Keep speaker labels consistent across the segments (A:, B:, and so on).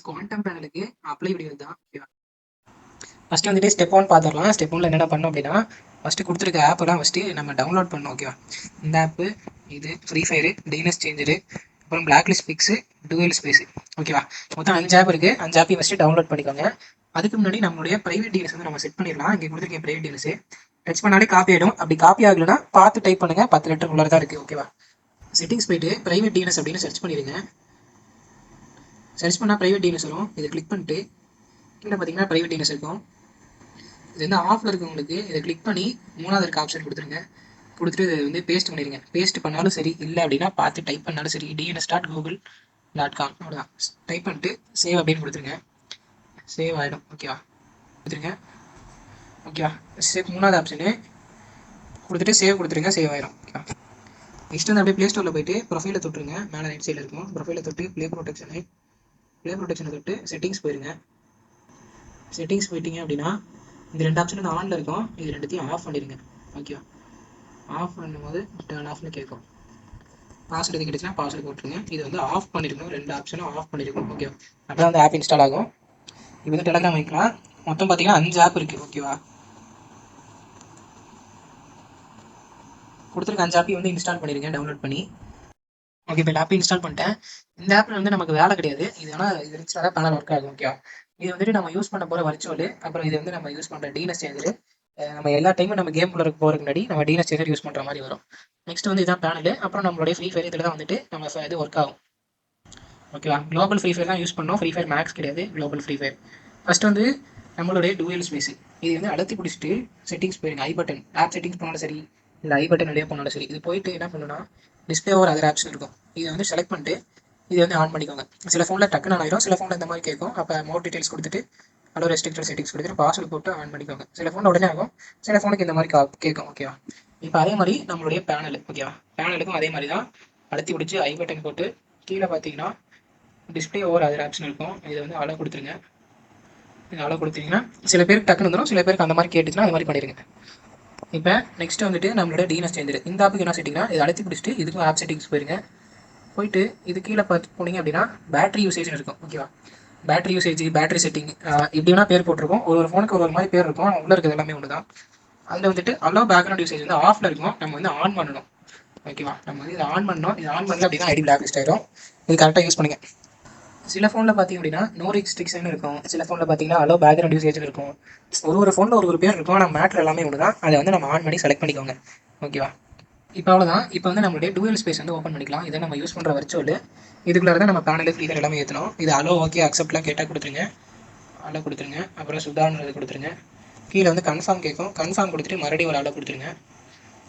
A: Quantum பேனலுக்கு apply video தான் ஓகேவா. ஃபஸ்ட்டு வந்துட்டு ஸ்டெப் 1 பார்த்துடலாம். ஸ்டெப் 1ல் என்னென்ன பண்ணோம் அப்படின்னா, ஃபஸ்ட்டு கொடுத்துருக்க ஆப்பெல்லாம் ஃபஸ்ட்டு நம்ம டவுன்லோட் பண்ணோம் ஓகேவா. இந்த ஆப்பு, இது ஃப்ரீ ஃபயரு, டிஎன்எஸ் சேஞ்சரு, அப்புறம் பிளாக் லிஸ்ட் பிக்ஸு, டூயல் ஸ்பேஸு ஓகேவா. மொத்தம் 5 ஆப் இருக்குது. 5 ஆப்பையும் ஃபஸ்ட்டு டவுன்லோட் பண்ணிக்கோங்க. அதுக்கு முன்னாடி நம்மளுடைய ப்ரைவேட் டிஎன்எஸ் வந்து நம்ம செட் பண்ணிடலாம். இங்கே கொடுத்துருக்கேன் ப்ரைவேட் டிஎன்எஸ். டச் பண்ணாலே காப்பி ஆகிடும். அப்படி காப்பி ஆகலைன்னா பார்த்து டைப் பண்ணுங்கள். 10 லெட்டர் உள்ளே தான் இருக்குது ஓகேவா. செட்டிங்ஸ் போயிட்டு ப்ரைவேட் டிஎன்எஸ் அப்படின்னு சர்ச் பண்ணிடுங்க. சர்ச் பண்ணால் ப்ரைவேட் டிஎன்எஸ் வரும். இதை கிளிக் பண்ணிட்டு கீழே பார்த்தீங்கன்னா ப்ரைவேட் டிஎன்எஸ் இருக்கும். இது வந்து ஆஃபில் இருக்கவங்களுக்கு இதை கிளிக் பண்ணி 3வது இருக்க ஆப்ஷன் கொடுத்துருங்க. கொடுத்துட்டு இதை வந்து பேஸ்ட் பண்ணிடுங்க. பேஸ்ட் பண்ணாலும் சரி, இல்லை அப்படின்னா பார்த்து டைப் பண்ணாலும் சரி, dns.google.com அவ்வளோதான். டைப் பண்ணிட்டு சேவ் அப்படின்னு கொடுத்துருங்க. சேவ் ஆகிடும் ஓகேவா. கொடுத்துருங்க ஓகேவா. சேவ் 3வது ஆப்ஷனு கொடுத்துட்டு சேவ் கொடுத்துருங்க. சேவ் ஆகிடும் ஓகேவா. நெக்ஸ்ட் வந்து அப்படியே ப்ளே ஸ்டோரில் போய்ட்டு ப்ரொஃபைலை தொட்டுருங்க. மேலே ரைட் சைடில் இருக்கும். ப்ரொஃபைலை தொட்டு ப்ளே ப்ரொடெக்ஷனை தொட்டு செட்டிங்ஸ் போயிருங்க. செட்டிங்ஸ் போயிட்டீங்க அப்படின்னா இந்த 2 ஆப்ஷன் வந்து ஆனில் இருக்கும். இது ரெண்டுத்தையும் ஆஃப் பண்ணிடுங்க ஓகேவா. ஆஃப் பண்ணும்போது டர்ன் ஆஃப்னு கேட்கும். பாஸ்வேர்டு எது கிடைச்சுன்னா பாஸ்வேர்டு போட்டுருங்க. இது வந்து ஆஃப் பண்ணிருக்கணும். 2 ஆப்ஷனும் ஆஃப் பண்ணிருக்கணும் ஓகேவா. அப்போ தான் அந்த ஆப் இன்ஸ்டால் ஆகும். இப்போ வந்து டெலகிராம் வைக்கலாம். மொத்தம் பார்த்தீங்கன்னா 5 ஆப் இருக்குது ஓகேவா. கொடுத்துருக்க 5 ஆப்பையும் வந்து இன்ஸ்டால் பண்ணிடுங்க டவுன்லோட் பண்ணி. ஓகே, இப்போ ஆப் இன்ஸ்டால் பண்ணிட்டேன். இந்த ஆப்பில் வந்து நமக்கு வேலை கிடையாது. இது ஆனால் இது இருந்துச்சுன்னா தான் பேனல் ஒர்க் ஆகும் ஓகேவா. இது வந்துட்டு நம்ம யூஸ் பண்ண போகிற வர்ச்சுவல், அப்புறம் இது வந்து நம்ம யூஸ் பண்ணுற டிஎன்எஸ் சேஞ்சரு. நம்ம எல்லா டைமும் நம்ம கேம் குள்ள போகிறதுக்கு முன்னாடி நம்ம டிஎன்எஸ் சேஞ்சர் யூஸ் பண்ணுற மாதிரி வரும். நெக்ஸ்ட் வந்து இதான் பேனல். அப்புறம் நம்மளுடைய ஃப்ரீ ஃபயர் இதில் தான் வந்துட்டு நம்ம இது ஒர்க் ஆகும் ஓகேவா. குளோபல் ஃப்ரீ ஃபயர் தான் யூஸ் பண்ணோம். ஃப்ரீ ஃபயர் மேக்ஸ் கிடையாது, குளோபல் ஃப்ரீ ஃபயர். ஃபஸ்ட் வந்து நம்மளுடைய டூயல் ஸ்பேஸ் இது வந்து அழுத்தி பிடிச்சிட்டு செட்டிங்ஸ் போயிருங்க. ஐ பட்டன் ஆப் செட்டிங்ஸ் போனாலும் சரி, இல்லை ஐ பட்டன் வெளியே போனாலும் சரி, இது போயிட்டு என்ன பண்ணுன்னா டிஸ்பிளே ஓவர் அதர் ஆப்ஷன் இருக்கும். இதை வந்து செலக்ட் பண்ணிட்டு இது வந்து ஆன் பண்ணிக்கோங்க. சில ஃபோனில் டக்குன்னு ஆயிரும், சில ஃபோனில் இந்த மாதிரி கேட்கும். அப்போ மோர் டீடைல்ஸ் கொடுத்துட்டு அலோ ரெஸ்ட்ரிக்டட் செட்டிங்ஸ் கொடுத்துட்டு பாஸ்வேர்டு போட்டு ஆன் பண்ணிக்கோங்க. சில ஃபோனில் உடனே ஆகும், சில ஃபோனுக்கு இந்த மாதிரி கேட்கும் ஓகேவா. இப்போ அதே மாதிரி நம்மளுடைய பேனல் ஓகேவா. பேனலுக்கும் அதே மாதிரி தான் அழுத்தி பிடிச்சி ஐ பட்டன் போட்டு கீழே பார்த்தீங்கன்னா டிஸ்பிளே ஓவர் அதர் ஆப்ஷன் இருக்கும். இதை வந்து அலோ கொடுத்துருங்க. இது அலோ கொடுத்தீங்கன்னா சில பேருக்கு டக்குன்னு வந்துடும், சில பேருக்கு அந்த மாதிரி கேட்டுச்சுன்னா அது மாதிரி பண்ணிடுங்க. இப்போ நெக்ஸ்ட் வந்துட்டு நம்மளோட டிஎன்எஸ் சேஞ்சர். இந்த ஆப்புக்கு என்ன செட்டிங்னா இதை அழுத்தி பிடிச்சிட்டு இதுக்கும் ஆப் செட்டிங்ஸ் போயிருங்க. போயிட்டு இது கீழே பார்த்து போனீங்க அப்படின்னா பேட்டரி யூசேஜ் இருக்கும் ஓகேவா. பேட்டரி யூசேஜ், பேட்டரி செட்டிங் இப்படி வேணால் பேர் போட்டிருக்கோம். ஒரு ஃபோனுக்கு ஒரு மாதிரி பேர் இருக்கும். உள்ளே இருக்கிறது எல்லாமே ஒன்று தான். அதில் வந்துட்டு அலோ பேக்ரவுண்ட் யூசேஜ் வந்து ஆஃபில் இருக்கும். நம்ம வந்து ஆன் பண்ணணும் ஓகேவா. நம்ம வந்து இதை ஆன் பண்ணணும். இது ஆன் பண்ணல அப்படின்னா ஐடி பிளாக் லிஸ்ட் ஆயிடும். இது கரெக்டாக யூஸ் பண்ணுங்க. சில ஃபோனில் பார்த்தீங்க அப்படின்னா நோ ரெஸ்ட்ரிக்ஷன் இருக்கும். சில ஃபோனில் பார்த்தீங்கன்னா அலோ பேக்ரவுண்ட் யூசேஜ் இருக்கும். ஒரு ஃபோனில் ஒரு பேர் இருக்கும். ஆனால் மேட்ரு எல்லாமே ஒன்று தான். அதை வந்து நம்ம ஆன் பண்ணி செலக்ட் பண்ணிக்கோங்க ஓகேவா. இப்போ அவ்வளோதான். இப்போ வந்து நம்மளுடைய டூயல் ஸ்பேஸ் வந்து ஓப்பன் பண்ணிக்கலாம். இதை நம்ம யூஸ் பண்ணுற வர்ச்சுவல். இதுக்குள்ளே தான் நம்ம பேனல் ஃப்ரீ ஃபயர் எல்லாமே ஏற்றணும். இது அலோ ஓகே அக்செப்ட்லாம் கேட்டால் கொடுத்துருங்க. அலோ கொடுத்துருங்க. அப்புறம் சுதான்னு கொடுத்துருங்க. கீழே வந்து கன்ஃபார்ம் கேட்கும். கன்ஃபார்ம் கொடுத்துட்டு மறுபடியும் ஒரு அலோ கொடுத்துருங்க.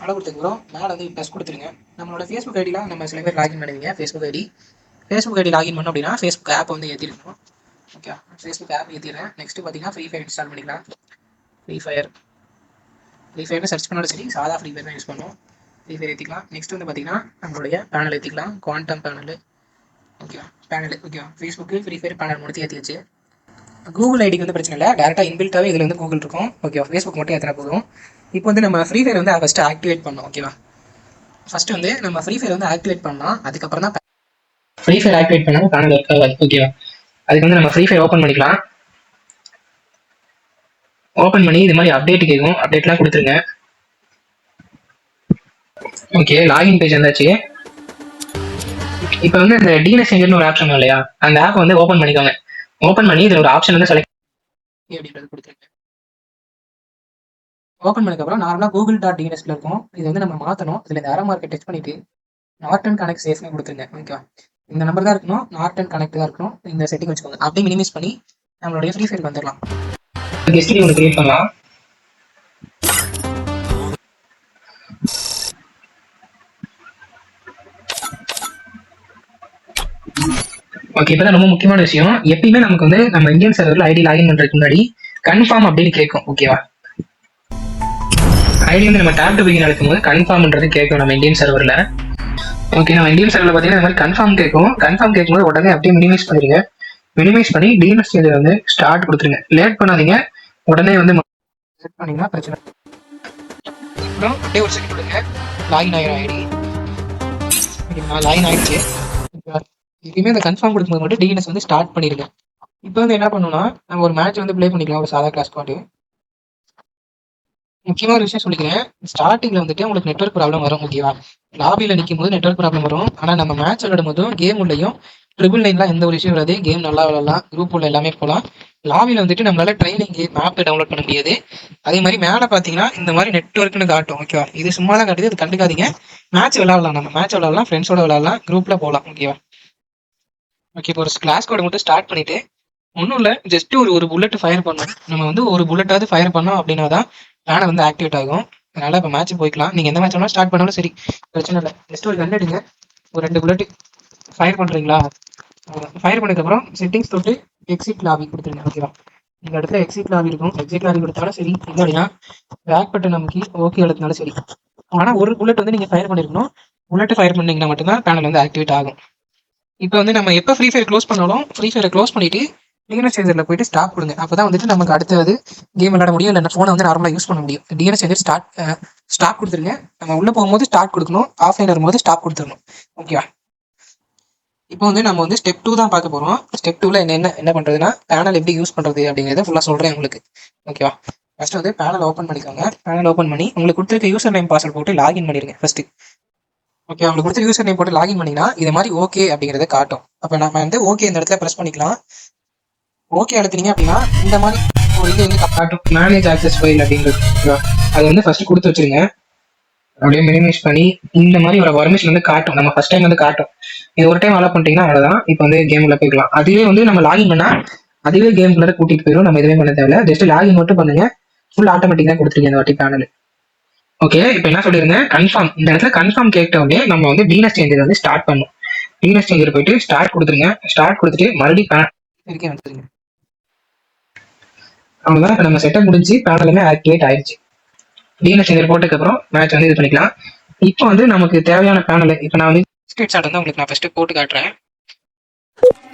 A: அலோ கொடுத்ததுக்கப்புறம் மேலே வந்து ப்ளஸ் கொடுத்துருங்க. நம்மளோட ஃபேஸ்புக் ஐடிலாம் நம்ம சில பேர் லாகின் பண்ணுவீங்க. ஃபேஸ்புக் ஐடி லாகின் பண்ணோம் அப்படின்னா ஃபேஸ்புக் ஆப் வந்து ஏற்றிருக்கணும் ஓகே. ஃபேஸ்புக் ஆப் ஏற்றிடுறேன். நெக்ஸ்ட்டு பார்த்தீங்கன்னா ஃப்ரீ ஃபயர் இன்ஸ்டால் பண்ணிக்கலாம். ஃப்ரீ ஃபயர்னு சர்ச் பண்ணாலும் சரி, சாதா ஃப்ரீ ஃபயர் தான் யூஸ் பண்ணுவோம். ஃப்ரீ ஃபயர் ஏற்றிக்கலாம். நெக்ஸ்ட் வந்து பார்த்தீங்கன்னா நம்மளுடைய பேனல் ஏற்றிக்கலாம். குவாண்டம் பேனல் ஓகேவா. பேனல் ஓகேவா. ஃபேஸ்புக்கு ஃப்ரீ ஃபயர் பேனல் முடித்து ஏற்றியாச்சு. கூகுள் ஐடிக்கு வந்து பிரச்சனை இல்லை. டேரெக்டாக இன்பில்ட்டாகவே இதில் வந்து கூகுள் இருக்கும் ஓகேவா. ஃபேஸ்புக் மட்டும் ஏற்றினா போதும். இப்போ வந்து நம்ம ஃப்ரீ ஃபயர் வந்து ஃபஸ்ட்டு ஆக்டிவேட் பண்ணோம் ஓகேவா. ஃபஸ்ட்டு வந்து நம்ம ஃப்ரீ ஃபயர் வந்து ஆக்டிவேட் பண்ணலாம். அதுக்கப்புறம் தான் ஃப்ரீ ஃபயர் ஆக்டிவேட் பண்ணாமல் பேனல் ஒர்க் ஆகாது ஓகேவா. அதுக்கு வந்து நம்ம ஃப்ரீ ஃபயர் ஓப்பன் பண்ணிக்கலாம். ஓப்பன் பண்ணி இது மாதிரி அப்டேட் கேட்கும். அப்டேட்லாம் கொடுத்துருங்க. ஓகே, லாகின் பேஜ் வந்தாச்சு. இப்போ வந்து இந்த டிஎன்எஸ் சேஞ்சர்னு ஒரு ஆப்ஷன் இல்லையா, அந்த ஆப் வந்து ஓப்பன் பண்ணிக்கோங்க. ஓப்பன் பண்ணி இதில் ஒரு ஆப்ஷன் வந்து செலக்ட் அப்படின்றது கொடுத்துருங்க. ஓப்பன் பண்ணதுக்கப்புறம் நார்மலாக google.dnsல இருக்கும். இது வந்து நம்ம மாற்றணும். இதில் இந்த அரோ மார்க்கெட் டச் பண்ணிட்டு நார்டன் கனெக்ட் சேஃப்னு கொடுத்துருங்க ஓகேவா. இந்த நம்பர் தான் இருக்கணும், நார்டன் கனெக்ட் தான் இருக்கணும். இந்த செட்டிங் வச்சுக்கோங்க. அப்படியே மினிமைஸ் பண்ணி நம்மளுடைய ஃப்ரீ ஃபயர் வந்துடலாம். கெஸ்ட் ஒன்று கிரியேட் பண்ணலாம். ஓகே, இப்பதான் ரொம்ப முக்கியமான விஷயம். எப்பயுமே நமக்கு வந்து நம்ம இந்தியன் சர்வரில் ஐடி லாகின் பண்றதுக்கு முன்னாடி கன்ஃபார்ம் அப்படின்னு கேட்கும் ஓகேவா. ஐடி வந்து நம்ம டேப் டு பிகின் நடக்கும்போது கன்ஃபார்ம்ன்றது கேட்கும் நம்ம இந்தியன் சர்வரில். ஓகே, நம்ம இந்தியன் சர்வரில் பார்த்தீங்கன்னா இந்த மாதிரி கன்ஃபார்ம் கேட்கும். கன்ஃபார்ம் கேட்கும்போது உடனே அப்படியே மினிமைஸ் பண்ணிடுங்க. மினிமைஸ் பண்ணி டிஎன்எஸ் சேஞ்சர் வந்து ஸ்டார்ட் கொடுத்துருங்க. லேட் பண்ணாதீங்க. உடனே வந்து செட் பண்ணீங்கன்னா பிரச்சனை. அப்புறம் அப்படியே ஒரு செகண்ட் விடுங்க. லாகின் ஆயிரும் ஐடி. லாகின் ஆயிடுச்சு. எப்பயுமே இந்த கன்ஃபார்ம் கொடுக்கும்போது மட்டும் டிஎன்எஸ் வந்து ஸ்டார்ட் பண்ணிடுங்க. இப்போ வந்து என்ன பண்ணணும்னா நம்ம ஒரு மேட்ச் வந்து ப்ளே பண்ணிக்கலாம் ஒரு சாதா கிளாஸ் ஸ்குவாட். முக்கியமா ஒரு விஷயம் சொல்லிக்கிறேன். ஸ்டார்டிங்ல வந்துட்டு உங்களுக்கு நெட்வொர்க் ப்ராப்ளம் வரும் ஓகேவா. லாபியில் நிற்கும் போது நெட்வொர்க் ப்ராப்ளம் வரும். ஆனால் நம்ம மேட்ச் விளையாடும் போதும் கேம் உள்ளேயும் ட்ரிபிள் லைன்லாம் எந்த ஒரு விஷயம் வராது. கேம் நல்லா விளாடலாம், குரூப் உள்ள எல்லாமே போகலாம். லாபியில் வந்துட்டு நம்மளால ட்ரைனிங் மேப் டவுன்லோட் பண்ண முடியாது. அதே மாதிரி மேலே பார்த்தீங்கன்னா இந்த மாதிரி நெட்வொர்க்னு காட்டும் ஓகேவா. இது சும்மா தான் காட்டுது, இது கண்டுக்காதீங்க. மேட்ச் விளாடலாம், நம்ம மேட்ச் விளாடலாம், ஃப்ரெண்ட்ஸோட விளாடலாம், குரூப்ல போகலாம் ஓகேவா. ஓகே, இப்போ ஒரு கிளாஸ் கோட் மட்டும் ஸ்டார்ட் பண்ணிட்டு ஒன்றும் இல்லை, ஜஸ்ட் ஒரு புல்லட் ஃபயர் பண்ணோம். நம்ம வந்து ஒரு புல்லட்டாவது ஃபயர் பண்ணோம் அப்படின்னா தான் பேனை வந்து ஆக்டிவேட் ஆகும். அதனால இப்போ மேட்ச் போய்க்கலாம். நீங்கள் எந்த மேட்ச் வேணாலும் ஸ்டார்ட் பண்ணாலும் சரி, பிரச்சனை இல்லை. ஜஸ்ட் ஒரு கன் எடுங்க, ஒரு 2 புல்லட் ஃபயர் பண்ணுறீங்களா. ஃபயர் பண்ணதுக்கப்புறம் செட்டிங்ஸ் தொட்டு எக்ஸிட் லாபி கொடுத்துருங்க ஓகேவா. இந்த இடத்துல எக்ஸிட் லாபி இருக்கும், எக்ஸிட் லாபி கொடுத்தாலும் சரி, இல்லை அப்படின்னா பேக் பட்டன் நமக்கு ஓகே எழுதினாலும் சரி. ஆனால் ஒரு புல்லட் வந்து நீங்கள் ஃபயர் பண்ணிருக்கணும். புல்லட் ஃபயர் பண்ணீங்கன்னா மட்டும்தான் பேனல் வந்து ஆக்டிவேட் ஆகும். இப்போ வந்து நம்ம எப்போ ஃப்ரீ ஃபயர் க்ளோஸ் பண்ணாலும் ஃப்ரீ ஃபயரை க்ளோஸ் பண்ணிட்டு டிஎன்எஸ் சேஞ்சரில் போயிட்டு ஸ்டாப் கொடுங்க. அப்போ தான் வந்துட்டு நமக்கு அடுத்தது கேம் விளையாட முடியும், இல்லை ஃபோனை வந்து நார்மலாக யூஸ் பண்ண முடியும். டிஎன்எஸ் சேஞ்சர் ஸ்டாப் கொடுத்துருங்க. நம்ம உள்ளே போகும்போது ஸ்டார்ட் கொடுக்கணும், ஆஃப்லைன் வரும்போது ஸ்டாப் கொடுத்துடணும் ஓகேவா. இப்போ வந்து நம்ம வந்து ஸ்டெப் 2 தான் பார்க்க போகிறோம். ஸ்டெப் 2ல என்ன பண்ணுறதுன்னா பேனல் எப்படி யூஸ் பண்ணுறது அப்படிங்கிறத ஃபுல்லாக சொல்கிறேன் உங்களுக்கு ஓகேவா. ஃபர்ஸ்ட் வந்து பேனல் ஓப்பன் பண்ணிக்கோங்க. பேனல் ஓப்பன் பண்ணி உங்களுக்கு கொடுத்துருக்க யூசர் நேம் பாஸ்வேர்ட் போட்டு லாகின் பண்ணிடுங்க ஃபர்ஸ்ட் ஓகே. உங்களுக்கு கொடுத்த யூசர் நேம் போட்டு லாகின் பண்ணிங்கன்னா இது மாதிரி ஓகே அப்படிங்கிறத காட்டும். அப்போ நம்ம வந்து ஓகே இந்த இடத்துல ப்ரெஸ் பண்ணிக்கலாம். ஓகே அழுத்தினீங்க அப்படின்னா இந்த மாதிரி ஒரு இது வந்து காட்டும், மேனேஜ் ஆக்சஸ் ஃபைல் அப்படிங்கிறது. அது வந்து ஃபர்ஸ்ட் கொடுத்து வச்சிருங்க. அப்படியே மினிமைஸ் பண்ணி இந்த மாதிரி ஒரு பர்மிஷன் வந்து காட்டும். நம்ம ஃபர்ஸ்ட் டைம் வந்து காட்டும். இது ஒரு டைம் அலோவ் பண்ணிட்டீங்கன்னா அவ்வளோதான். இப்போ வந்து கேம்ல போய்க்கலாம். அதுவே வந்து நம்ம லாகின் பண்ணா அதுவே கேம்குள்ள கூட்டிட்டு போயிடும். நம்ம எதுவுமே பண்ண தேவையில்ல, ஜஸ்ட் லாகின் மட்டும் பண்ணுங்க. ஃபுல் ஆட்டோமேட்டிக் தான் கொடுத்துருக்கீங்க இந்த வாட்டி பேனல். ஓகே, இப்போ என்ன சொல்லிருங்க, கன்ஃபார்ம். இந்த இடத்துல கன்ஃபார்ம் கேட்டோடனே நம்ம வந்து டிஎன்எஸ் சேஞ்சர் வந்து ஸ்டார்ட் பண்ணும். டிஎன்எஸ் சேஞ்சர் போயிட்டு ஸ்டார்ட் கொடுத்துருங்க. ஸ்டார்ட் கொடுத்துட்டு மறுபடியும் இருக்கேன் வந்துருங்க. அவ்வளோதான், இப்போ நம்ம செட்டப் முடிஞ்சு பேனலுமே ஆக்டிவேட் ஆயிடுச்சு. டிஎன்எஸ் சேஞ்சர் போட்டதுக்கப்புறம் மேட்ச் வந்து இது பண்ணிக்கலாம். இப்போ வந்து நமக்கு தேவையான பேனல் இப்போ நான் வந்து ஸ்கிரீன் ஷாட் வந்து உங்களுக்கு நான் ஃபர்ஸ்ட் போட்டு காட்டுறேன்.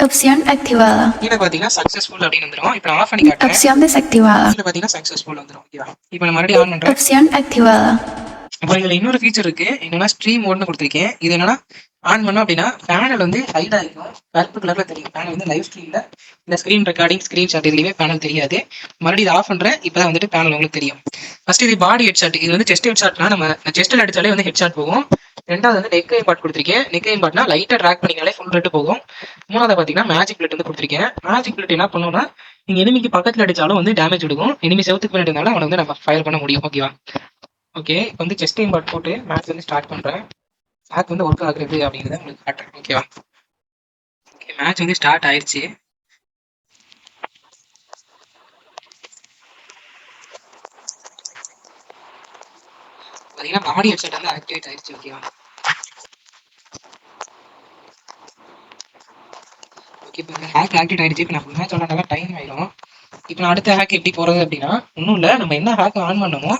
B: Opción activada.
A: கீழே பார்த்தீங்கன்னா சக்ஸஸ்ஃபுல் அப்படின்னு வந்துடும். இப்போ நான் ஆஃப் பண்ணி காட்டுறேன்.
B: Opción desactivada.
A: கீழே பார்த்தீங்கன்னா சக்ஸஸ்ஃபுல் வந்துடும் ஓகேவா. இப்போ நான் மறுபடியும் ஆன் பண்ணுறேன்.
B: Opción activada.
A: அப்புறம் இதில் இன்னொரு ஃபீச்சர் இருக்கு, என்னன்னா ஸ்ட்ரீம் மோட்னு கொடுத்துருக்கேன். இது என்னன்னா ஆன் பண்ணோம் அப்படின்னா பேனல் வந்து ஹைட் ஆகிக்கும், கருப்பு கலர்ல தெரியும். பேனல் வந்து லைவ் ஸ்ட்ரீம்ல இந்த ஸ்க்ரீன் ரெக்கார்டிங் ஸ்க்ரீன்ஷாட் இதுலேயுமே பேனல் தெரியாது. மறுபடியும் இதை ஆஃப் பண்ணுறேன். இப்போ தான் வந்துட்டு பேனல் உங்களுக்கு தெரியும். ஃபர்ஸ்ட் இது பாடி ஹெட் ஷாட். இது வந்து செஸ்ட் ஹெட் ஷாட்னா நம்ம செஸ்ட்டில் அடிச்சாலே வந்து ஹெட் ஷாட் போகும். ரெண்டாவது வந்து நெக் இம்பார்ட் கொடுத்துருக்கேன். நெக் இம்பார்ட்னா லைட்டாக ட்ராக் பண்ணிங்கனாலே ஃபுல் ரெட்டு போகும். மூணாவது பார்த்தீங்கன்னா மேஜிக் பிளட் வந்து கொடுத்துருக்கேன். மேஜிக் பிளட் என்ன பண்ணுவோம்னா நீங்கள் எனிமிக்கு பக்கத்தில் அடிச்சாலும் வந்து டேமேஜ் கொடுக்கும். எனிமி செவத்துக்கு பின்னாடி இருந்தாலும் அவனை வந்து நம்ம ஃபயர் பண்ண முடியும் ஓகேவா. ஓகே, இப்போ வந்து செஸ்ட் இம்பார்ட் போட்டு மேட்ச் வந்து ஸ்டார்ட் பண்ணுறேன். மேட்ச் வந்து ஒர்க் ஆகுறது அப்படிங்கிறத உங்களுக்கு காட்டுறேன் ஓகேவா. ஓகே, மேட்ச் வந்து ஸ்டார்ட் ஆயிடுச்சு. பார்த்தீங்கன்னா பாடி ஹெட்செட் வந்து ஆக்டிவேட் ஆயிடுச்சு ஓகேவா. ஓகே, இப்போ ஹேக் ஆக்டிவேட் ஆயிடுச்சு. இப்போ நான் மேட்ச் விளாண்டால டைம் ஆயிடும். இப்போ நான் அடுத்த ஹேக் எப்படி போகிறது அப்படின்னா ஒன்றும் இல்லை, நம்ம என்ன ஹேக் ஆன் பண்ணமோ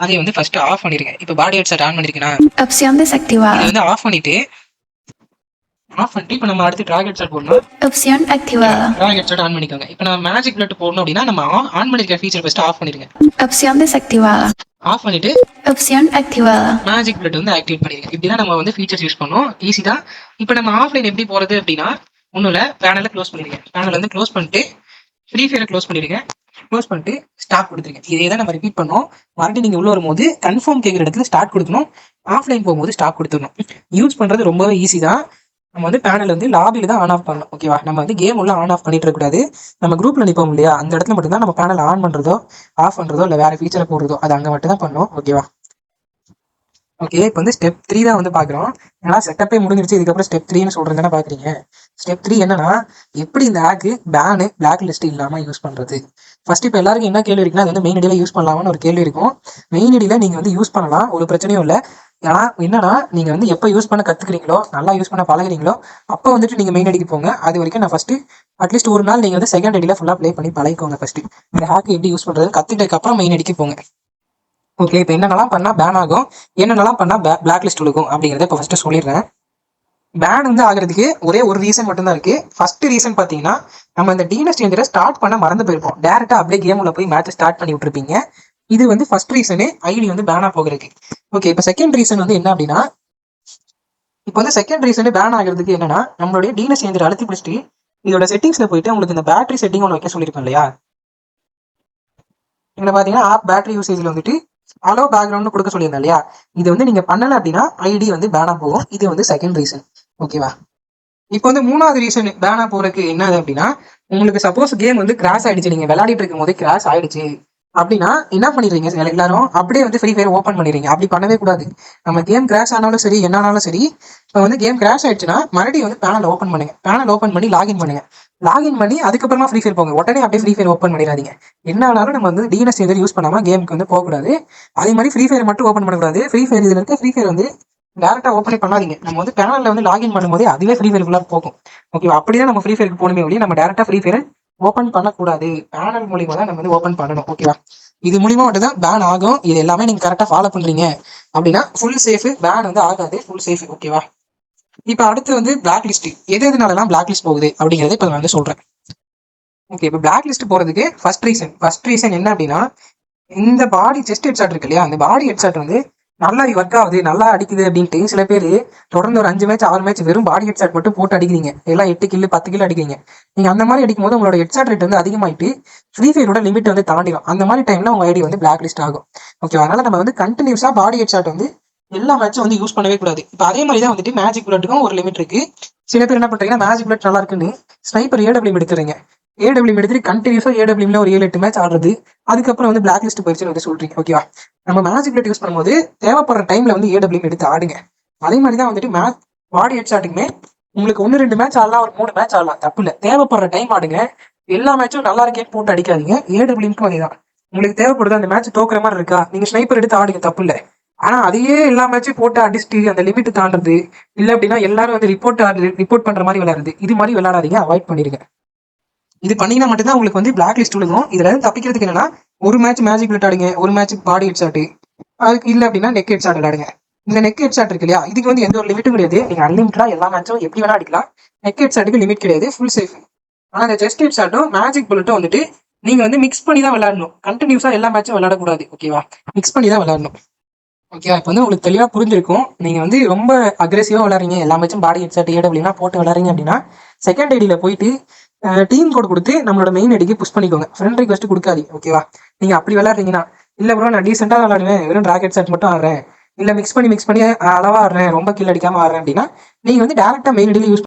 A: அதை வந்து ஃபர்ஸ்ட் ஆஃப் பண்ணிருங்க. இப்போ பாடி ஹெட்செட் ஆன் பண்ணிருக்கேனா,
B: Opción desactivada.
A: இதை வந்து ஆஃப் பண்ணிட்டு இப்போ நம்ம அடுத்து டிராக் ஹெட்செட் போடணும்.
B: Opción activada.
A: Track headset on பண்ணிக்கோங்க. இப்போ நம்ம மேஜிக் பிளட் போடணும் அப்படின்னா நம்ம ஆன் பண்ணிருக்க ஃபீச்சர் ஃபர்ஸ்ட் ஆஃப் பண்ணிருங்க.
B: Opción desactivada.
A: ஆஃப் பண்ணிட்டு
B: Opción activada.
A: மேஜிக் பிளட் வந்து ஆக்டிவேட் பண்ணிருங்க. இப்படிதான் நம்ம வந்து ஃபீச்சர்ஸ் யூஸ் பண்ணோம். ஈஸி தான். இப்போ நம்ம ஆஃப்லைன் எப்படி போறது அப்படின்னா ஒன்றும் இல்லை, பேனலை க்ளோஸ் பண்ணிருங்க. பேனல் வந்து க்ளோஸ் பண்ணிட்டு ஃப்ரீ ஃபயரை க்ளோஸ் பண்ணிடுங்க. க்ளோஸ் பண்ணிட்டு ஸ்டாப் கொடுத்துருங்க. இதே தான் நம்ம ரிப்பீட் பண்ணோம். மறுபடியும் நீங்கள் உள்ள வரும்போது கன்ஃபார்ம் கேட்குற இடத்துல ஸ்டார்ட் கொடுக்கணும், ஆஃப்லைன் போகும்போது ஸ்டாப் கொடுத்துடணும். யூஸ் பண்ணுறது ரொம்பவே ஈஸி தான். நம்ம வந்து பேனல் வந்து லாபியில் தான் ஆன் ஆஃப் பண்ணணும் ஓகேவா. நம்ம வந்து கேம் உள்ள ஆன் ஆஃப் பண்ணிட்டு இருக்கக்கூடாது. நம்ம குரூப்பில் நிற்போம் இல்லையா, அந்த இடத்துல மட்டும்தான் நம்ம பேனல் ஆன் பண்ணுறதோ ஆஃப் பண்ணுறதோ இல்லை வேறு ஃபீச்சரை போடுறதோ அது அங்கே மட்டும் தான் பண்ணணும் ஓகேவா. ஓகே, இப்போ வந்து ஸ்டெப் 3 தான் வந்து பார்க்குறோம். ஏன்னா செட்டப்பே முடிஞ்சிருச்சு, இதுக்கப்புறம் ஸ்டெப் 3ன்னு சொல்கிறேன் தானே பார்க்குறீங்க. ஸ்டெப் 3 என்னன்னா எப்படி இந்த ஆக்கு பேனு பிளாக் லிஸ்ட் இல்லாமல் யூஸ் பண்ணுறது. ஃபர்ஸ்ட் இப்போ எல்லாருக்கும் என்ன கேள்வி இருக்குன்னா அது வந்து மெயின் ஐடியில் யூஸ் பண்ணலாமான்னு ஒரு கேள்வி இருக்கும். மெயின் ஐடியில் நீங்கள் வந்து யூஸ் பண்ணலாம், ஒரு பிரச்சனையும் இல்லை. ஏன்னா என்னன்னா நீங்கள் வந்து எப்போ யூஸ் பண்ண கற்றுக்குறீங்களோ, நல்லா யூஸ் பண்ண பழகிறீங்களோ அப்போ வந்துட்டு நீங்கள் மெயின் ஐடிக்கு போங்க. அது வரைக்கும் நான் ஃபஸ்ட்டு அட்லீஸ்ட் ஒரு நாள் நீங்கள் வந்து செகண்ட் ஐடியில் ஃபுல்லாக ப்ளே பண்ணி பழகிக்கோங்க. ஃபஸ்ட்டு இந்த ஹேக் எப்படி யூஸ் பண்ணுறது கற்றுக்கிட்டதுக்கப்புறம் மெயின் ஐடிக்கு போங்க. ஓகே, இப்போ என்னென்னலாம் பண்ணால் பேன் ஆகும், என்னென்னலாம் பண்ணால் பிளாக் லிஸ்ட் விழுகும் அப்படிங்கிறத இப்போ ஃபஸ்ட்டு சொல்லிடுறேன். பேன் வந்து ஆகிறதுக்கு ஒரே ஒரு ரீசன் மட்டும்தான் இருக்குது. ஃபர்ஸ்ட் ரீசன் பார்த்தீங்கன்னா நம்ம இந்த டிஎன்எஸ் சேஞ்சரை ஸ்டார்ட் பண்ண மறந்து போயிருப்போம். டேரெக்டாக அப்படியே கேம் உள்ள போய் மேட்சை ஸ்டார்ட் பண்ணி விட்டுருப்பீங்க. இது வந்து ஃபர்ஸ்ட் ரீசனு, ஐடி வந்து பேனாக போகிறதுக்கு. ஓகே, இப்போ செகண்ட் ரீசன் வந்து என்ன அப்படின்னா இப்போ வந்து செகண்ட் ரீசன் பேன் ஆகிறதுக்கு என்னன்னா நம்மளுடைய டிஎன்எஸ் சேஞ்சரை அழுத்தி பிடிச்சிட்டு இதோட செட்டிங்ஸ்ல போயிட்டு உங்களுக்கு இந்த பேட்டரி செட்டிங் ஒன்று வைக்க சொல்லியிருக்கேன் இல்லையா, இதில் பார்த்தீங்கன்னா ஆப் பேட்டரி யூசேஜில் வந்துட்டு அலோ பேக்ரவுண்ட் கொடுக்க சொல்லியிருந்தேன் இல்லையா, இது வந்து நீங்கள் பண்ணலை அப்படின்னா ஐடி வந்து பேனாக போகும். இது வந்து செகண்ட் ரீசன். ஓகேவா, இப்போ வந்து மூணாவது ரீசன் பேனா போறதுக்கு என்னது அப்படின்னா, உங்களுக்கு சப்போஸ் கேம் வந்து கிராஷ் ஆயிடுச்சு, நீங்க விளையாடிட்டு இருக்கும் போதே கிராஷ் ஆயிடுச்சு அப்படின்னா என்ன பண்ணிடுறீங்க எல்லாரும், அப்படியே வந்து ஃப்ரீ ஃபயர் ஓப்பன் பண்ணிடுறீங்க. அப்படி பண்ணவே கூடாது. நம்ம கேம் கிராஷ் ஆனாலும் சரி என்ன ஆனாலும் சரி, இப்போ வந்து கேம் கிராஷ் ஆயிடுச்சுன்னா மறுபடியும் வந்து பேனல் ஓப்பன் பண்ணுங்க. பேனல் ஓப்பன் பண்ணி லாகின் பண்ணுங்க. லாகின் பண்ணி அதுக்கப்புறமா ஃப்ரீ ஃபயர் போங்க. உடனே அப்படியே ஃப்ரீ ஃபயர் ஓப்பன் பண்ணிடாதீங்க. என்ன ஆனாலும் நம்ம வந்து டிஎன்எஸ் எதிர் யூஸ் பண்ணாம கேமுக்கு வந்து போகக்கூடாது. அதே மாதிரி ஃப்ரீ ஃபயர் மட்டும் ஓப்பன் பண்ணக்கூடாது. ஃப்ரீ ஃபயர் இதுல இருக்க ஃப்ரீ ஃபயர் வந்து டேரக்டா ஓப்பனே பண்ணாதீங்க. நம்ம வந்து பேனல்ல வந்து லாகின் பண்ணும்போது அதுவே ஃப்ரீ ஃபயர் ஃபுல்லாக போகும். ஓகேவா, அப்படியே நம்ம ஃப்ரீ ஃபயருக்கு போகணுமே ஒழிய நம்ம டேரக்டா ஃப்ரீ ஃபயர் ஓப்பன் பண்ணக்கூடாது. பேனல் மூலியமா தான் நம்ம வந்து ஓப்பன் பண்ணணும். ஓகேவா, இது மூலியமா மட்டும் தான் பேன் ஆகும். இது எல்லாமே நீங்க கரெக்டா ஃபாலோ பண்றீங்க அப்படின்னா ஃபுல் சேஃப், பேன் வந்து ஆகாது, ஃபுல் சேஃப். ஓகேவா, இப்போ அடுத்து வந்து பிளாக் லிஸ்ட். எதுனாலலாம் பிளாக் லிஸ்ட் போகுது அப்படிங்கறத இப்போ நான் வந்து சொல்றேன். ஓகே, இப்போ பிளாக் லிஸ்ட் போறதுக்கு ஃபர்ஸ்ட் ரீசன் என்ன அப்படின்னா, இந்த பாடி செஸ்ட் ஹெட்ஷாட் இருக்கு இல்லையா, அந்த பாடி ஹெட்ஷாட் வந்து நல்லா ஒர்க் ஆகுது, நல்லா அடிக்குது அப்படின்ட்டு சில பேர் தொடர்ந்து ஒரு 5 மேட்ச் 6 மேட்ச் வெறும் பாடி ஹெட்ஷாட் மட்டும் போட்டு அடிக்கிறீங்க. எல்லாம் 8 கில்லு 10 கிலோ அடிக்கிறீங்க. நீங்க அந்த மாதிரி அடிக்கும் போது உங்களோட ஹெட்ஷாட் ரேட் வந்து அதிகமாயிட்டு ஃப்ரீ ஃபயரோட லிமிட் வந்து தாண்டிடும். அந்த மாதிரி டைம்ல உங்க ஐடி வந்து பிளாக் லிஸ்ட் ஆகும். ஓகே, அதனால நம்ம வந்து கண்டினியூஸா பாடி ஹெட்ஷாட் வந்து எல்லா மேட்சும் வந்து யூஸ் பண்ணவே கூடாது. இப்போ அதே மாதிரி தான் வந்துட்டு மேஜிக் புல்லட்டுக்கும் ஒரு லிமிட் இருக்கு. சில பேர் என்ன பண்றீங்கன்னா, மேஜிக் புல்லட் நல்லா இருக்குன்னு ஸ்னைப்பர் ஏடபிள்யூ எடுத்துறீங்க. ஏடபிள்யூ எடுத்துட்டு கண்டினியூஸா ஏடபிள்யூல ஒரு 7-8 மேட்ச் ஆடுறது, அதுக்கப்புறம் வந்து பிளாக் லிஸ்ட் போயிடுச்சுன்னு வந்து சொல்றீங்க. ஓகேவா, நம்ம மேஜிக் புல்லட் யூஸ் பண்ணும்போது தேவைப்படுற டைம்ல வந்து ஏடபிள்யூ எடுத்து ஆடுங்க. அதே மாதிரி தான் வந்துட்டு பாடி ஹெட்ஷாட்டுக்குமே உங்களுக்கு 1-2 மேட்ச் ஆடலாம், ஒரு 3 மேட்ச் ஆடலாம், தப்பு இல்லை. தேவைப்படுற டைம் ஆடுங்க. எல்லா மேட்சும் நல்லா இருக்கேன்னு போட்டு அடிக்காதீங்க. ஏடபிள்யூக்கும் அதேதான். உங்களுக்கு தேவைப்படுது, அந்த மேட்ச் தோக்குற மாதிரி இருக்கா, நீங்க ஸ்னைப்பர் எடுத்து ஆடுங்க, தப்பு இல்லை. ஆனா அதையே எல்லா மேட்சும் போட்டு அடிச்சுட்டு அந்த லிமிட் தாண்டது இல்லை அப்படின்னா எல்லாரும் வந்து ரிப்போர்ட் பண்ற மாதிரி விளையாடுறது, இது மாதிரி விளையாடாதீங்க, அவாய்ட் பண்ணிடுங்க. இது பண்ணீங்கன்னா மட்டும்தான் உங்களுக்கு வந்து பிளாக் லிஸ்ட் விழுகும். இதுல இருந்து தப்பிக்கிறதுக்கு என்னன்னா, ஒரு மேட்ச் மேஜிக் புல்லட் ஆடுங்க, ஒரு மேட்ச் பாடி ஹெட்ஷாட், அதுக்கு இல்லை அப்படின்னா நெக் ஹெட்ஷாட் விளையாடுங்க. இந்த நெக் ஹெட்ஷாட் இருக்கு இல்லையா, இதுக்கு வந்து எந்த ஒரு லிமிட்டும் கிடையாது. நீங்க அன்லிமிட்டா எல்லா மேட்சும் எப்படி வேணா அடிக்கலாம். நெக் ஹெட்ஷாட்டுக்கு லிமிட் கிடையாது, ஃபுல் சேஃப். ஆனா இந்த செஸ்ட் ஹெட்ஷாட்டும் மேஜிக் புல்லட்டும் வந்துட்டு நீங்க வந்து மிக்ஸ் பண்ணி தான் விளையாடணும். கண்டினியூஸா எல்லா மேட்சும் விளையாடக்கூடாது. ஓகேவா, மிக்ஸ் பண்ணி தான் விளையாடணும். ஓகே, இப்போ வந்து உங்களுக்கு தெளிவாக புரிஞ்சிருக்கும். நீங்கள் வந்து ரொம்ப அக்ரெசிவாக விளாட்றீங்க, எல்லா மேட்சும் பாடி ஹெட்செட் ஏடபிள்யூலாம் போட்டு விளாட்றீங்க அப்படின்னா செகண்ட் ஐடியில் போயிட்டு டீம் கோட் கொடுத்து நம்மளோட மெயின் ஐடிக்கு புஷ் பண்ணிக்கோங்க. ஃப்ரெண்ட் ரிக்வெஸ்ட் கொடுக்காது. ஓகேவா, நீங்கள் அப்படி விளாட்றீங்கன்னா, இல்லை ப்ரோ நான் டீசெண்டாக விளாடுவேன், வெறும் ட்ராக் ஹெட்செட் மட்டும் ஆடுறேன், இல்லை மிக்ஸ் பண்ணி அளவாக ஆடுறேன், ரொம்ப கில் அடிக்காமல் ஆடுறேன் அப்படின்னா நீங்கள் வந்து டேரெக்டாக மெயின் ஐடியில் யூஸ்